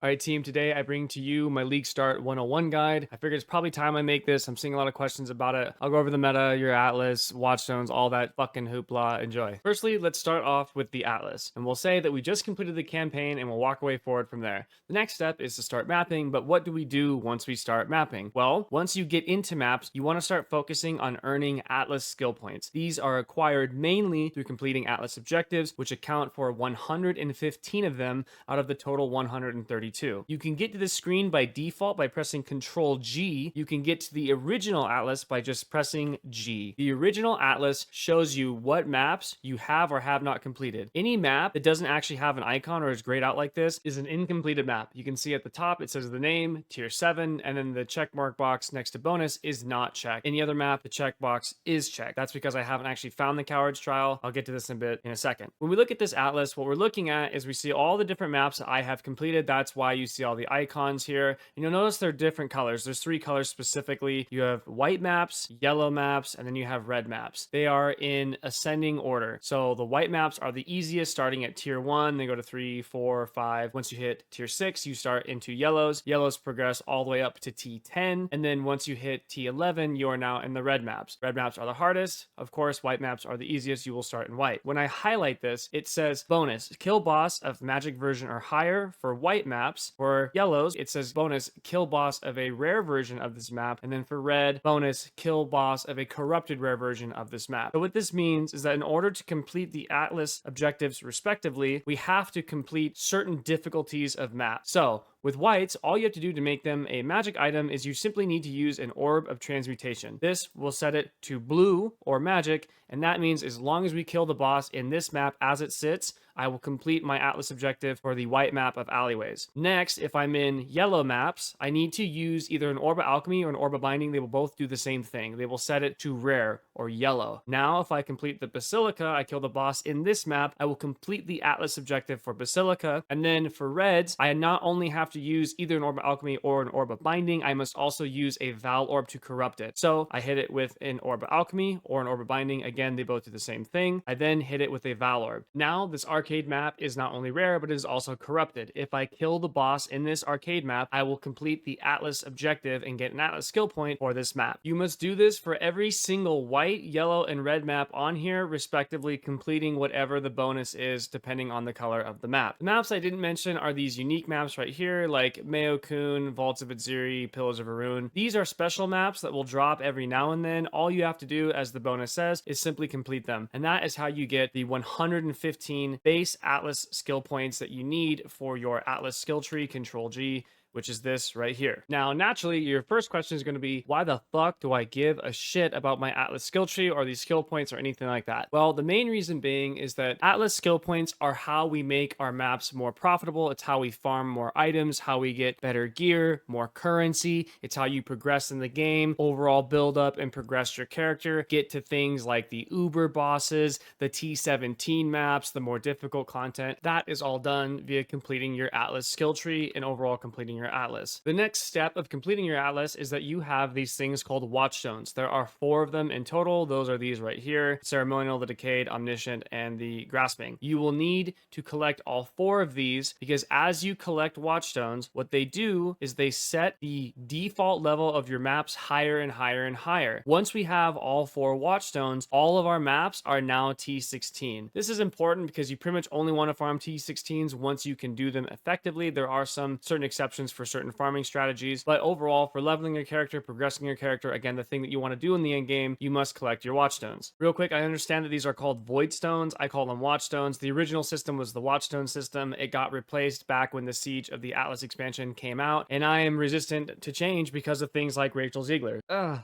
All right, team, today I bring to you my League Start 101 guide. I figured it's probably time I make this. I'm seeing a lot of questions about it. I'll go over the meta, your Atlas, Watchstones, all that fucking hoopla. Enjoy. Firstly, let's start off with the Atlas, and we'll say that we just completed the campaign and we'll walk away forward from there. The next step is to start mapping, but what do we do once we start mapping? Well, once you get into maps, you want to start focusing on earning Atlas skill points. These are acquired mainly through completing Atlas objectives, which account for 115 of them out of the total 132. You can get to this screen by default by pressing Control G. You can get to the original Atlas by just pressing G. The original Atlas shows you what maps you have or have not completed. Any map that doesn't actually have an icon or is grayed out like this is an incompleted map. You can see at the top it says the name, tier 7, and then the check mark box next to bonus is not checked. Any other map, the check box is checked. That's because I haven't actually found the Coward's Trial. I'll get to this in a bit in a second. When we look at this Atlas, what we're looking at is we see all the different maps that I have completed. That's why you see all the icons here. And you'll notice they're different colors. There's 3 colors specifically. You have white maps, yellow maps, and then you have red maps. They are in ascending order. So the white maps are the easiest, starting at tier 1. They go to 3, 4, 5. Once you hit tier 6, you start into yellows. Yellows progress all the way up to T10. And then once you hit T11, you are now in the red maps. Red maps are the hardest. Of course, white maps are the easiest. You will start in white. When I highlight this, it says bonus, kill boss of magic version or higher for white maps. For yellows, it says bonus, kill boss of a rare version of this map. And then for red, bonus, kill boss of a corrupted rare version of this map. So what this means is that in order to complete the Atlas objectives respectively, we have to complete certain difficulties of map. So with whites, all you have to do to make them a magic item is you simply need to use an orb of transmutation. This will set it to blue or magic, and that means as long as we kill the boss in this map as it sits, I will complete my Atlas objective for the white map of alleyways. Next, if I'm in yellow maps, I need to use either an orb of alchemy or an orb of binding. They will both do the same thing. They will set it to rare or yellow. Now, if I complete the basilica, I kill the boss in this map, I will complete the Atlas objective for basilica. And then for reds, I not only have to use either an orb of alchemy or an orb of binding, I must also use a Val orb to corrupt it. So I hit it with an orb of alchemy or an orb of binding. Again, they both do the same thing. I then hit it with a Val orb. Now this arcade map is not only rare, but it is also corrupted. If I kill the boss in this arcade map, I will complete the Atlas objective and get an Atlas skill point for this map. You must do this for every single white, yellow, and red map on here, respectively, completing whatever the bonus is depending on the color of the map. The maps I didn't mention are these unique maps right here, like Mayo-kun, Vaults of Adziri, Pillars of Arun. These are special maps that will drop every now and then. All you have to do, as the bonus says, is simply complete them. And that is how you get the 115 base Atlas skill points that you need for your Atlas skill tree, Control G, which is this right here. Now, naturally, your first question is going to be, why the fuck do I give a shit about my Atlas skill tree or these skill points or anything like that? Well, the main reason being is that Atlas skill points are how we make our maps more profitable. It's how we farm more items, how we get better gear, more currency. It's how you progress in the game, overall build up and progress your character, get to things like the Uber bosses, the T17 maps, the more difficult content. That is all done via completing your Atlas skill tree and overall completing your Atlas. The next step of completing your Atlas is that you have these things called Watchstones. There are 4 of them in total. Those are these right here: Ceremonial, the Decayed, Omniscient, and the Grasping. You will need to collect all 4 of these because as you collect Watchstones, what they do is they set the default level of your maps higher and higher and higher. Once we have all 4 Watchstones, all of our maps are now T16. This is important because you pretty much only want to farm T16s once you can do them effectively. There are some certain exceptions for certain farming strategies, but overall, for leveling your character, progressing your character, again, the thing that you want to do in the end game, you must collect your Watchstones. Real quick, I understand that these are called Voidstones. I call them Watchstones. The original system was the Watchstone system. It got replaced back when the Siege of the Atlas expansion came out, and I am resistant to change because of things like Rachel Ziegler. Ugh.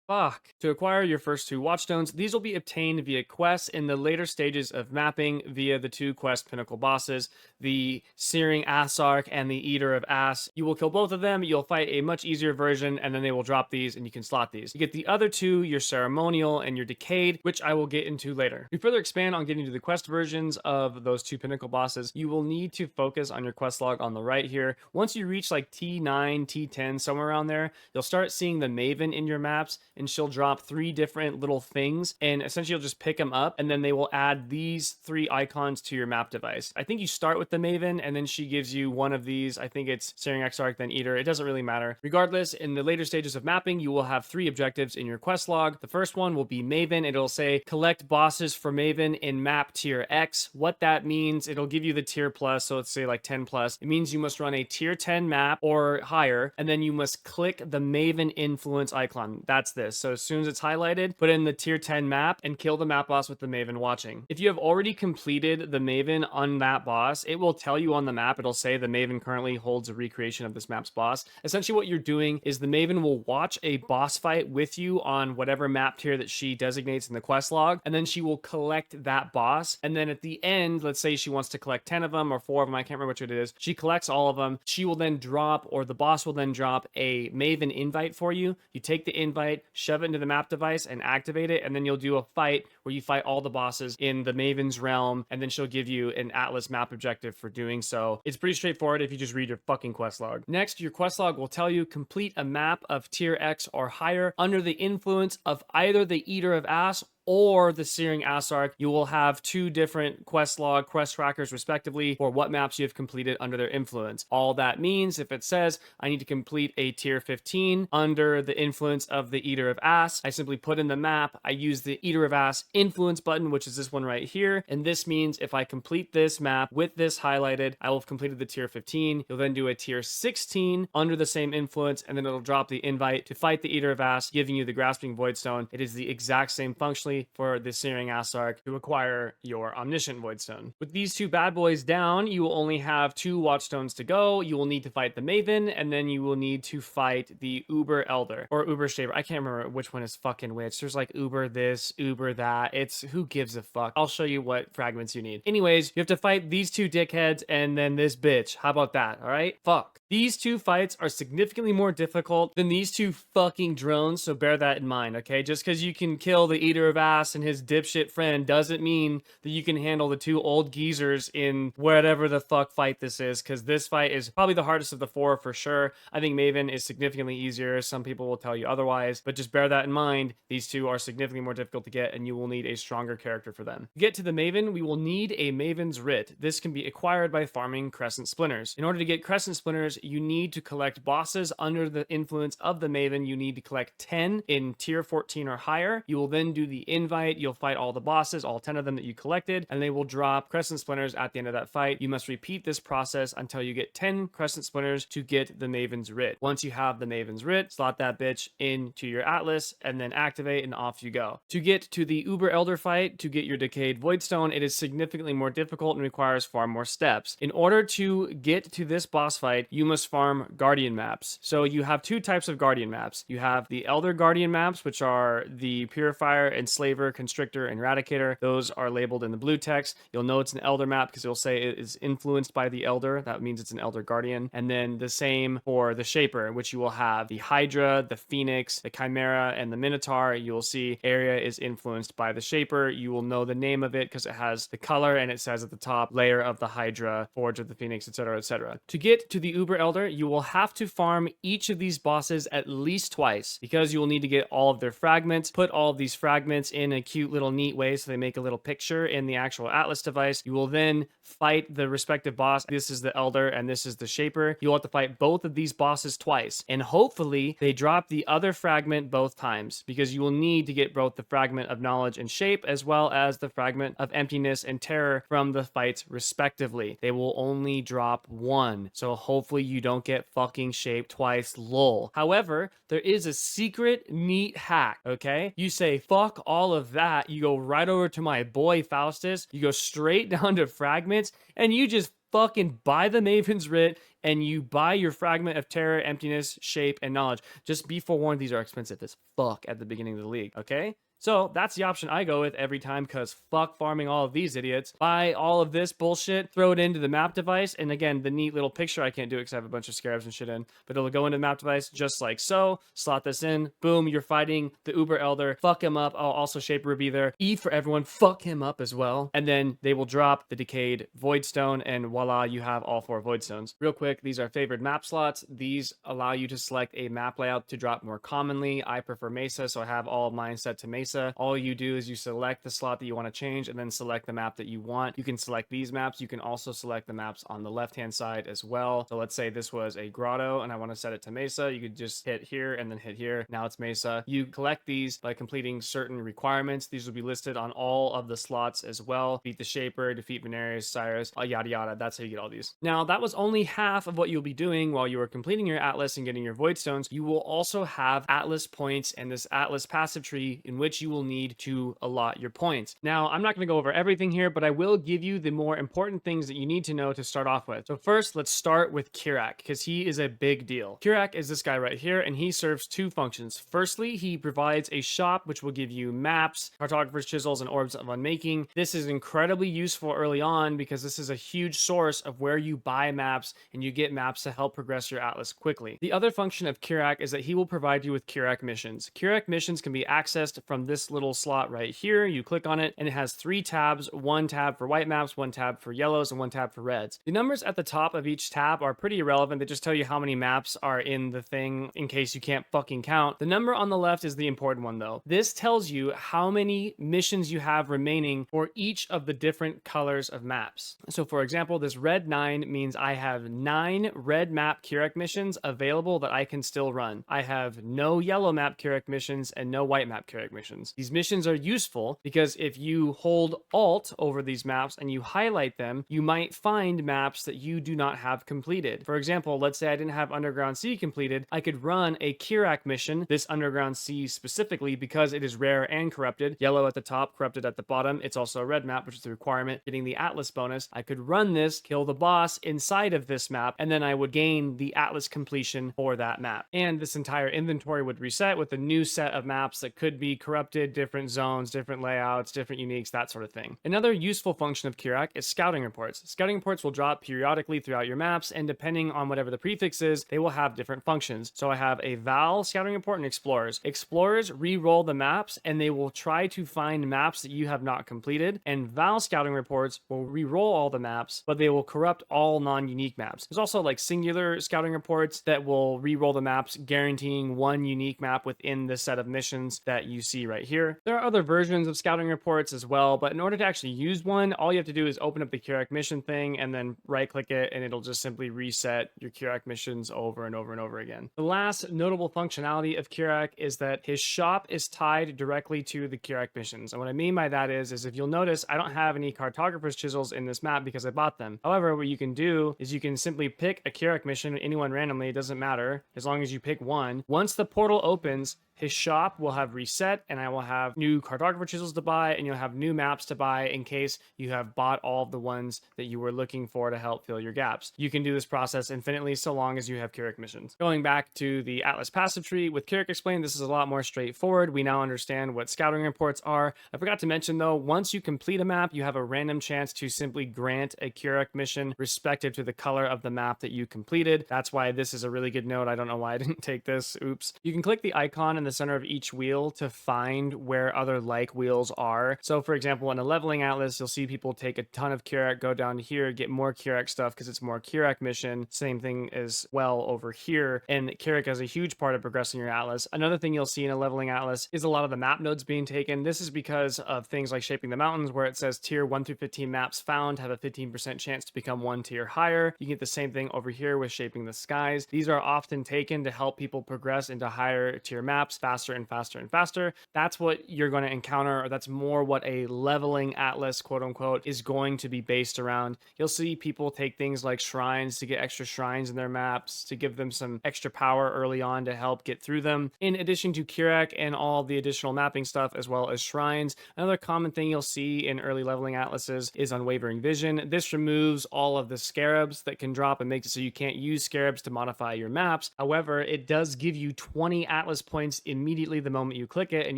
Fuck. To acquire your first 2 Watchstones, these will be obtained via quests in the later stages of mapping via the 2 quest pinnacle bosses, the Searing Assark and the Eater of Ass. You will kill both of them, you'll fight a much easier version, and then they will drop these and you can slot these. You get the other 2, your Ceremonial and your Decayed, which I will get into later. To further expand on getting to the quest versions of those 2 pinnacle bosses, you will need to focus on your quest log on the right here. Once you reach like T9, T10, somewhere around there, you'll start seeing the Maven in your maps. and she'll drop 3 different little things, and essentially you'll just pick them up, and then they will add these 3 icons to your map device. I think you start with the Maven, and then she gives you one of these. I think it's Searing Exarch, then Eater. It doesn't really matter. Regardless, in the later stages of mapping, you will have 3 objectives in your quest log. The first one will be Maven. It'll say collect bosses for Maven in map tier X. What that means, it'll give you the tier plus, so let's say like 10 plus. It means you must run a tier 10 map or higher, and then you must click the Maven influence icon. That's this. So as soon as it's highlighted, put in the tier 10 map and kill the map boss with the Maven watching. If you have already completed the Maven on that boss, it will tell you on the map, it'll say the Maven currently holds a recreation of this map's boss. Essentially what you're doing is the Maven will watch a boss fight with you on whatever map tier that she designates in the quest log, and then she will collect that boss. And then at the end, let's say she wants to collect 10 of them or 4 of them, I can't remember which it is. She collects all of them. She will then drop, or the boss will then drop a Maven invite for you. You take the invite, shove it into the map device and activate it, and then you'll do a fight where you fight all the bosses in the Maven's realm, and then she'll give you an Atlas map objective for doing so. It's pretty straightforward if you just read your fucking quest log. Next, your quest log will tell you complete a map of tier X or higher under the influence of either the Eater of Ass or the Searing Exarch. You will have 2 different quest log, quest trackers respectively for what maps you have completed under their influence. All that means, if it says I need to complete a tier 15 under the influence of the Eater of Ass, I simply put in the map, I use the Eater of Ass influence button, which is this one right here, and this means if I complete this map with this highlighted, I will have completed the tier 15. You'll then do a tier 16 under the same influence, and then it'll drop the invite to fight the Eater of Ass, giving you the Grasping Voidstone. It is the exact same functionally for the Searing Exarch to acquire your Omniscient Voidstone. With these 2 bad boys down, you will only have 2 Watchstones to go. You will need to fight the Maven, and then you will need to fight the Uber Elder, or Uber Shaver. I can't remember which one is fucking which. There's like Uber this, Uber that. It's who gives a fuck. I'll show you what fragments you need. Anyways, you have to fight these 2 dickheads and then this bitch. How about that, alright? Fuck. These 2 fights are significantly more difficult than these 2 fucking drones, so bear that in mind, okay? Just because you can kill the Eater of Ass and his dipshit friend doesn't mean that you can handle the 2 old geezers in whatever the fuck fight this is, because this fight is probably the hardest of the 4 for sure. I think Maven is significantly easier. Some people will tell you otherwise, but just bear that in mind. These 2 are significantly more difficult to get, and you will need a stronger character for them. To get to the Maven, we will need a Maven's Writ. This can be acquired by farming Crescent Splinters. In order to get Crescent Splinters, you need to collect bosses under the influence of the Maven. You need to collect 10 in tier 14 or higher. You will then do the invite. You'll fight all the bosses, all 10 of them that you collected, and they will drop Crescent Splinters at the end of that fight. You must repeat this process until you get 10 Crescent Splinters to get the Maven's Writ. Once you have the Maven's Writ, slot that bitch into your Atlas, and then activate, and off you go. To get to the Uber Elder fight, to get your Decayed Voidstone, it is significantly more difficult and requires far more steps. In order to get to this boss fight, you must farm Guardian maps. So you have 2 types of Guardian maps. You have the Elder Guardian maps, which are the Purifier, Enslaver, Constrictor, and Eradicator. Those are labeled in the blue text. You'll know it's an Elder map because it'll say it is influenced by the Elder. That means it's an Elder Guardian. And then the same for the Shaper, which you will have the Hydra, the Phoenix, the Chimera, and the Minotaur. You will see area is influenced by the Shaper. You will know the name of it because it has the color, and it says at the top, layer of the Hydra, Forge of the Phoenix, etc., etc. To get to the Uber Elder, you will have to farm each of these bosses at least twice, because you will need to get all of their fragments, put all of these fragments in a cute little neat way so they make a little picture in the actual Atlas device. You will then fight the respective boss. This is the Elder and this is the Shaper. You'll have to fight both of these bosses twice, and hopefully they drop the other fragment both times, because you will need to get both the fragment of knowledge and shape as well as the fragment of emptiness and terror from the fights respectively. They will only drop 1, so hopefully you don't get fucking shaped twice, lol. However, there is a secret neat hack, okay? You say, fuck all of that. You go right over to my boy Faustus. You go straight down to fragments, and you just fucking buy the Maven's Writ, and you buy your fragment of terror, emptiness, shape, and knowledge. Just be forewarned, these are expensive as fuck at the beginning of the league, okay? So that's the option I go with every time, because fuck farming all of these idiots. Buy all of this bullshit, throw it into the map device, and again, the neat little picture, I can't do it because I have a bunch of scarabs and shit in, but it'll go into the map device just like so. Slot this in, boom, you're fighting the Uber Elder. Fuck him up. I'll also Shaper will be there. E for everyone, fuck him up as well. And then they will drop the decayed Voidstone, and voila, you have all 4 Voidstones. Real quick, these are favored map slots. These allow you to select a map layout to drop more commonly. I prefer Mesa, so I have all of mine set to Mesa. All you do is you select the slot that you want to change and then select the map that you want. You can select these maps. You can also select the maps on the left-hand side as well. So let's say this was a grotto and I want to set it to Mesa. You could just hit here and then hit here. Now it's Mesa. You collect these by completing certain requirements. These will be listed on all of the slots as well. Defeat the Shaper, defeat Venarius, Cyrus, yada yada. That's how you get all these. Now that was only half of what you'll be doing while you are completing your Atlas and getting your Voidstones. You will also have Atlas points and this Atlas passive tree in which you will need to allot your points. Now, I'm not going to go over everything here, but I will give you the more important things that you need to know to start off with. So first, let's start with Kirac, because he is a big deal. Kirac is this guy right here, and he serves 2 functions. Firstly, he provides a shop which will give you maps, cartographer's chisels, and orbs of unmaking. This is incredibly useful early on because this is a huge source of where you buy maps and you get maps to help progress your Atlas quickly. The other function of Kirac is that he will provide you with Kirac missions. Kirac missions can be accessed from this little slot right here. You click on it and it has 3 tabs, 1 tab for white maps, 1 tab for yellows, and 1 tab for reds. The numbers at the top of each tab are pretty irrelevant. They just tell you how many maps are in the thing in case you can't fucking count. The number on the left is the important one though. This tells you how many missions you have remaining for each of the different colors of maps. So for example, this red 9 means I have 9 red map Kirac missions available that I can still run. I have no yellow map Kirac missions and no white map Kirac missions. These missions are useful because if you hold Alt over these maps and you highlight them, you might find maps that you do not have completed. For example, let's say I didn't have Underground Sea completed, I could run a Kirac mission, this Underground Sea specifically, because it is rare and corrupted. Yellow at the top, corrupted at the bottom. It's also a red map, which is the requirement, getting the Atlas bonus. I could run this, kill the boss inside of this map, and then I would gain the Atlas completion for that map. And this entire inventory would reset with a new set of maps that could be corrupted, different zones, different layouts, different uniques, that sort of thing. Another useful function of Kirac is scouting reports. Scouting reports will drop periodically throughout your maps, and depending on whatever the prefix is, they will have different functions. So I have a Val scouting report and Explorers. Explorers re-roll the maps, and they will try to find maps that you have not completed, and Val scouting reports will re-roll all the maps, but they will corrupt all non-unique maps. There's also like singular scouting reports that will re-roll the maps, guaranteeing 1 unique map within the set of missions that you see right here. There are other versions of scouting reports as well, but in order to actually use one, all you have to do is open up the Kirac mission thing and then right click it, and it'll just simply reset your Kirac missions over and over and over again. The last notable functionality of Kirac is that his shop is tied directly to the Kirac missions. And what I mean by that is if you'll notice, I don't have any cartographer's chisels in this map because I bought them. However, what you can do is you can simply pick a Kirac mission, anyone randomly, it doesn't matter, as long as you pick one. Once the portal opens, his shop will have reset, and I will have new cartographer chisels to buy, and you'll have new maps to buy in case you have bought all of the ones that you were looking for to help fill your gaps. You can do this process infinitely so long as you have Kirac missions. Going back to the Atlas passive tree, with Kirac explained, this is a lot more straightforward. We now understand what scouting reports are. I forgot to mention though, once you complete a map, you have a random chance to simply grant a Kirac mission respective to the color of the map that you completed. That's why this is a really good note. I don't know why I didn't take this. Oops. You can click the icon in the center of each wheel to find where other like wheels are. So for example, in a leveling Atlas, you'll see people take a ton of Kirac, go down here, get more Kirac stuff because it's more Kirac mission. Same thing as well over here. And Kirac is a huge part of progressing your Atlas. Another thing you'll see in a leveling Atlas is a lot of the map nodes being taken. This is because of things like Shaping the Mountains, where it says tier 1 through 15 maps found have a 15% chance to become 1 tier higher. You get the same thing over here with Shaping the Skies. These are often taken to help people progress into higher tier maps faster and faster and faster. That's what you're going to encounter, or that's more what a leveling Atlas, quote unquote, is going to be based around. You'll see people take things like shrines to get extra shrines in their maps, to give them some extra power early on to help get through them. In addition to Kirac and all the additional mapping stuff, as well as shrines, another common thing you'll see in early leveling Atlases is Unwavering Vision. This removes all of the scarabs that can drop and makes it so you can't use scarabs to modify your maps. However, it does give you 20 Atlas points immediately the moment you click it, and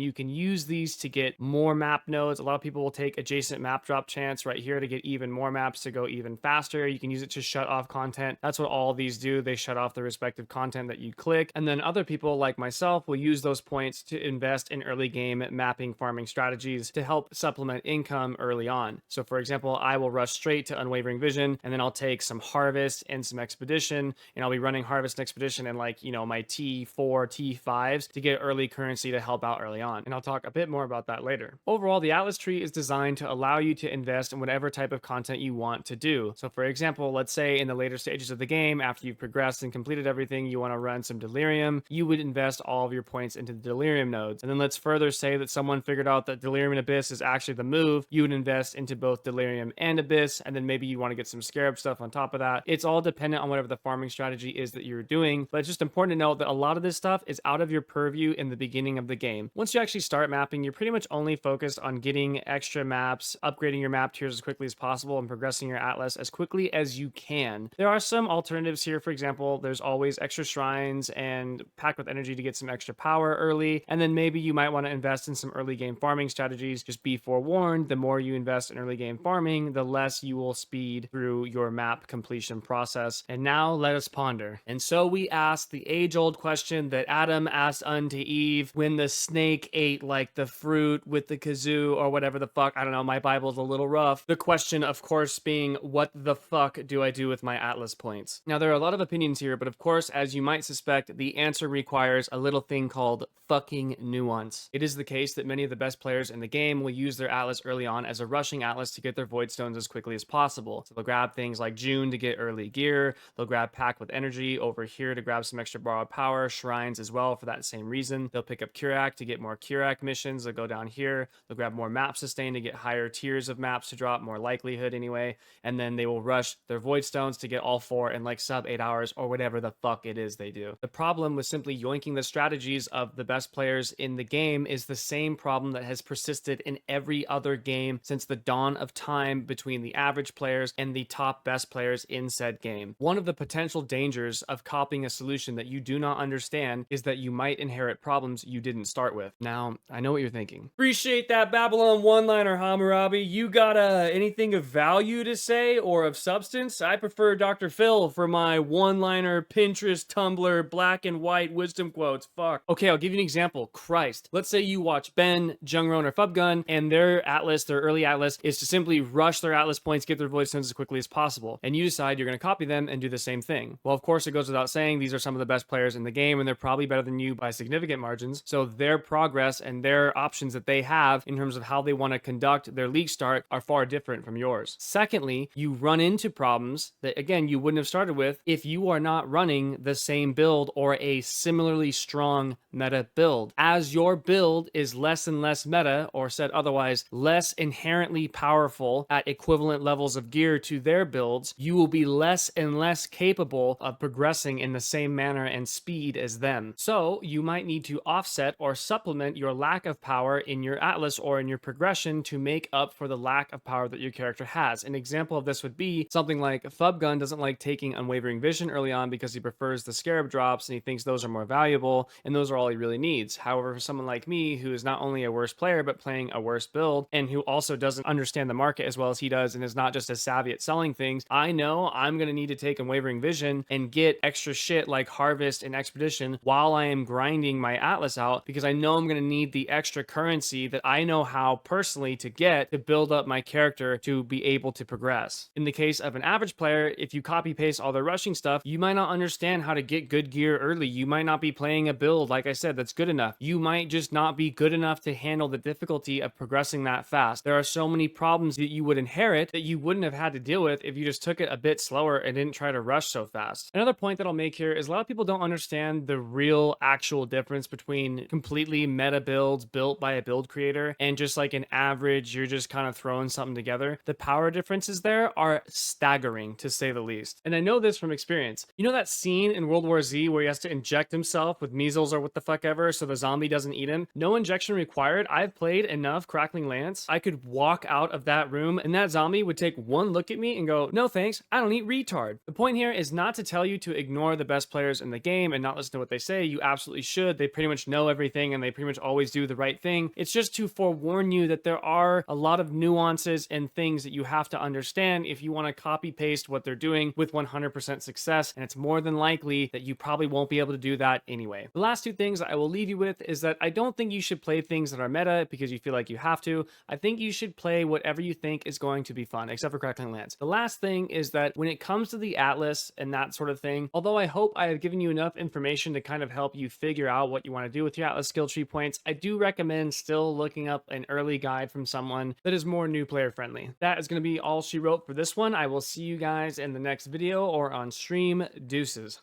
you can use these to get more map nodes. A lot of people will take adjacent map drop chance right here to get even more maps to go even faster. You can use it to shut off content. That's what all these do. They shut off the respective content that you click. And then other people like myself will use those points to invest in early game mapping farming strategies to help supplement income early on. So for example, I will rush straight to Unwavering Vision, and then I'll take some Harvest and some Expedition, and I'll be running Harvest and Expedition and like, my T4, T5s to get early currency to help out early on. And I'll talk a bit more about that later. Overall, the Atlas tree is designed to allow you to invest in whatever type of content you want to do. So for example, let's say in the later stages of the game, after you've progressed and completed everything, you want to run some Delirium, you would invest all of your points into the Delirium nodes. And then let's further say that someone figured out that Delirium and Abyss is actually the move. You would invest into both Delirium and Abyss, and then maybe you want to get some Scarab stuff on top of that. It's all dependent on whatever the farming strategy is that you're doing, but it's just important to note that a lot of this stuff is out of your purview in the beginning of the game. Once you actually start mapping, you're pretty much only focused on getting extra maps, upgrading your map tiers as quickly as possible, and progressing your Atlas as quickly as you can. There are some alternatives here. For example, there's always extra shrines and pack with energy to get some extra power early, and then maybe you might want to invest in some early game farming strategies. Just be forewarned, the more you invest in early game farming, the less you will speed through your map completion process. And now let us ponder. And so we asked the age-old question that Adam asked unto Eve when the snake ate like the fruit with the kazoo or whatever the fuck. I don't know, my Bible's a little rough. The question, of course, being, what the fuck do I do with my Atlas points? Now, there are a lot of opinions here, but of course, as you might suspect, the answer requires a little thing called fucking nuance. It is the case that many of the best players in the game will use their Atlas early on as a rushing Atlas to get their Voidstones as quickly as possible. So they'll grab things like June to get early gear, they'll grab Pack with Energy over here to grab some extra borrowed power, Shrines as well for that same reason. They'll pick up Kirac to get more Kirac missions, they'll go down here, they'll grab more map sustain to get higher tiers of maps to drop, more likelihood anyway, and then they will rush their Voidstones to get all 4 in like sub 8 hours or whatever the fuck it is they do. The problem with simply yoinking the strategies of the best players in the game is the same problem that has persisted in every other game since the dawn of time between the average players and the top best players in said game. One of the potential dangers of copying a solution that you do not understand is that you might inherit problems you didn't start with. Now, I know what you're thinking. Appreciate that Babylon one-liner, Hammurabi. You got anything of value to say or of substance? I prefer Dr. Phil for my one-liner Pinterest, Tumblr, black and white wisdom quotes. Fuck. Okay, I'll give you an example. Christ. Let's say you watch Ben, Jungron, or Fubgun, and their Atlas, their early Atlas, is to simply rush their Atlas points, get their Voidstones as quickly as possible. And you decide you're going to copy them and do the same thing. Well, of course, it goes without saying, these are some of the best players in the game, and they're probably better than you by significant margins. So their progress and their options that they have in terms of how they want to conduct their league start are far different from yours. Secondly, you run into problems that, again, you wouldn't have started with if you are not running the same build or a similarly strong meta build. As your build is less and less meta, or said otherwise, less inherently powerful at equivalent levels of gear to their builds, you will be less and less capable of progressing in the same manner and speed as them. So you might need to offset or supplement your lack of power in your Atlas or in your progression to make up for the lack of power that your character has. An example of this would be something like Fubgun doesn't like taking Unwavering Vision early on because he prefers the Scarab drops and he thinks those are more valuable and those are all he really needs. However, for someone like me who is not only a worse player but playing a worse build and who also doesn't understand the market as well as he does and is not just as savvy at selling things, I know I'm going to need to take Unwavering Vision and get extra shit like Harvest and Expedition while I am grinding my Atlas out, because I know I'm going to need the extra currency that I know how personally to get to build up my character to be able to progress. In the case of an average player, if you copy paste all the rushing stuff, you might not understand how to get good gear early. You might not be playing a build, like I said, that's good enough. You might just not be good enough to handle the difficulty of progressing that fast. There are so many problems that you would inherit that you wouldn't have had to deal with if you just took it a bit slower and didn't try to rush so fast. Another point that I'll make here is a lot of people don't understand the real actual difference between completely meta builds built by a build creator and just like an average, you're just kind of throwing something together. The power differences there are staggering, to say the least. And I know this from experience. You know that scene in World War Z where he has to inject himself with measles or what the fuck ever so the zombie doesn't eat him? No injection required. I've played enough Crackling Lance. I could walk out of that room and that zombie would take one look at me and go, no thanks, I don't eat retard. The point here is not to tell you to ignore the best players in the game and not listen to what they say. You absolutely should. good, they pretty much know everything and they pretty much always do the right thing. It's just to forewarn you that there are a lot of nuances and things that you have to understand if you want to copy paste what they're doing with 100% success, and it's more than likely that you probably won't be able to do that anyway. The last two things I will leave you with is that I don't think you should play things that are meta because you feel like you have to. I think you should play whatever you think is going to be fun, except for Crackling Lance. The last thing is that when it comes to the Atlas and that sort of thing, although I hope I have given you enough information to kind of help you figure out what you want to do with your Atlas skill tree points, I do recommend still looking up an early guide from someone that is more new player friendly. That is going to be all she wrote for this one. I will see you guys in the next video or on stream. Deuces.